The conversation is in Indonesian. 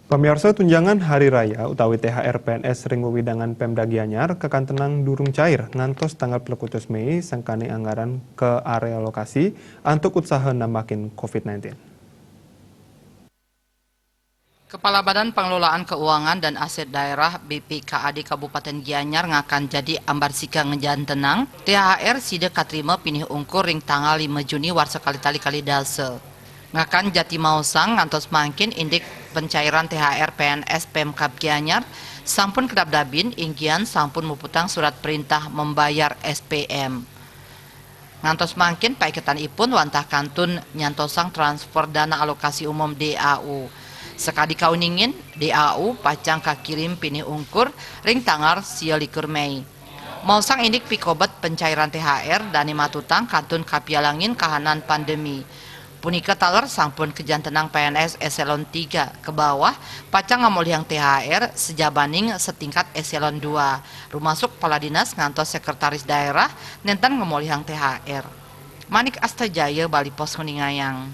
Pamirsa tunjangan Hari Raya utawi THR PNS ring wewidangan Pemda Gianyar kekan tenang durung cair ngantos tanggal 21 Mei sangkane anggaran ke area lokasi untuk usaha nambahin COVID-19. Kepala Badan Pengelolaan Keuangan dan Aset Daerah BPKAD Kabupaten Gianyar ngakan jadi ambar sika ngejan tenang THR sida katrima pinih ungkur ring tanggal 5 Juni war sekali kali dase. Ngakan jati mausang ngantos mangkin indik pencairan THR PNS Pemkab Gianyar sampun kedap dabin inggian sampun muputang surat perintah membayar SPM. Ngantos mangkin paiketan ipun wantah kantun nyantosang transfer dana alokasi umum DAU. Sekadi kauningin DAU pacang kakirim pinih ungkur ring tanggal 21 Mei. Mausang indik pikobat pencairan THR dani matutang kantun kapialangin kahanan pandemi. Punika taler sampun kejan tenang PNS eselon 3 ke bawah pacang ngamoliang THR sejabaning setingkat eselon 2 rumasuk kepala dinas ngantos sekretaris daerah nentan ngamoliang THR. Manik Astajaya Bali Pos Kuningayang.